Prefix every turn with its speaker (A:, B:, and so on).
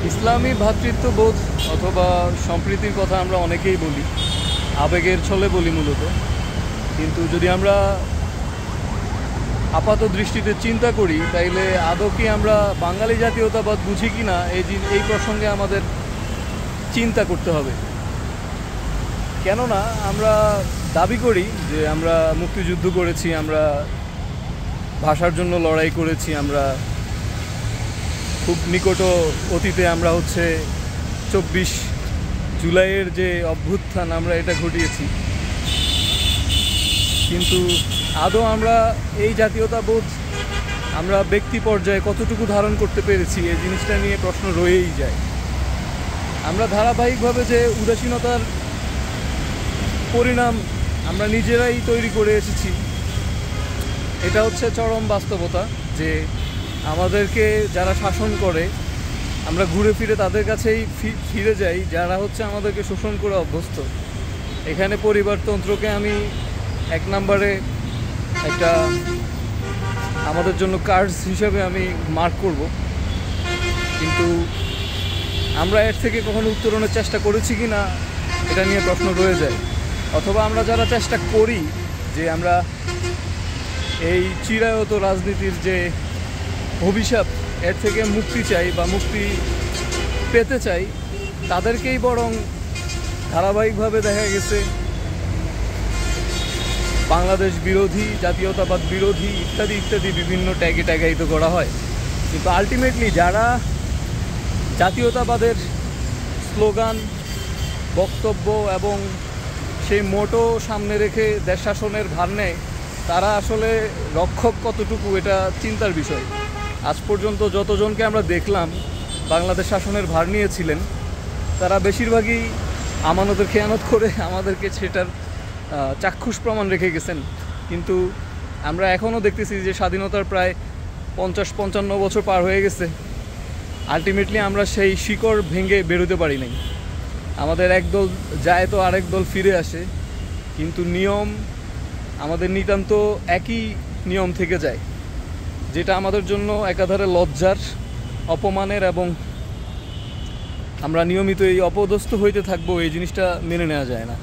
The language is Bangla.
A: ইসলামী ভ্রাতৃত্ববোধ অথবা সম্প্রীতির কথা আমরা অনেকেই বলি, আবেগের ছলে বলি মূলত। কিন্তু যদি আমরা আপাত দৃষ্টিতে চিন্তা করি, তাইলে আদৌ কি আমরা বাঙালি জাতীয়তাবাদ বুঝি কি না এই প্রসঙ্গে আমাদের চিন্তা করতে হবে। কেননা আমরা দাবি করি যে আমরা মুক্তিযুদ্ধ করেছি, আমরা ভাষার জন্য লড়াই করেছি, আমরা খুব নিকট অতীতে আমরা 24 জুলাইয়ের যে অভ্যুত্থান আমরা এটা ঘটিয়েছি। কিন্তু আদৌ আমরা এই জাতীয়তাবোধ আমরা ব্যক্তি পর্যায়ে কতটুকু ধারণ করতে পেরেছি, এই জিনিসটা নিয়ে প্রশ্ন রয়েই যায়। আমরা ধারাবাহিকভাবে যে উদাসীনতার পরিণাম আমরা নিজেরাই তৈরি করে এসেছি, এটা চরম বাস্তবতা যে আমাদেরকে যারা শাসন করে আমরা ঘুরে ফিরে তাদের কাছেই ফিরে যাই, যারা আমাদেরকে শোষণ করে অভ্যস্ত। এখানে পরিবারতন্ত্রকে আমি এক নম্বরে একটা আমাদের জন্য কার্স হিসেবে আমি মার্ক করব। কিন্তু আমরা এর থেকে কখনো উত্তরণের চেষ্টা করেছি কি না এটা নিয়ে প্রশ্ন রয়ে যায়। অথবা আমরা যারা চেষ্টা করি যে আমরা এই চিরায়ত রাজনীতির যে অভিশাপ এর থেকে মুক্তি চাই বা মুক্তি পেতে চাই, তাদেরকেই বরং ধারাবাহিকভাবে দেখা গেছে বাংলাদেশ বিরোধী, জাতীয়তাবাদ বিরোধী ইত্যাদি ইত্যাদি বিভিন্ন ট্যাগে ট্যাগায়িত করা হয়। কিন্তু আলটিমেটলি যারা জাতীয়তাবাদের স্লোগান, বক্তব্য এবং সেই মোটো সামনে রেখে দেশ শাসনের ভার নেয়, তারা আসলে রক্ষক কতটুকু এটা চিন্তার বিষয়। আজ পর্যন্ত যতজনকে আমরা দেখলাম বাংলাদেশ শাসনের ভার নিয়েছিলেন, তারা বেশিরভাগই আমানতের খেয়ানত করে আমাদেরকে সেটার চাক্ষুষ প্রমাণ রেখে গেছেন। কিন্তু আমরা এখনও দেখতেছি যে স্বাধীনতার প্রায় 50-55 বছর পার হয়ে গেছে, আলটিমেটলি আমরা সেই শিকড় ভেঙে বেরোতে পারি নাই। আমাদের একদল যায় তো আরেক দল ফিরে আসে, কিন্তু নিয়ম আমাদের নিতান্ত একই নিয়ম থেকে যায়, যেটা আমাদের জন্য একাধারে লজ্জার, অপমানের এবং আমরা নিয়মিত এই অপদস্থ হইতে থাকবো, এই জিনিসটা মেনে নেওয়া যায় না।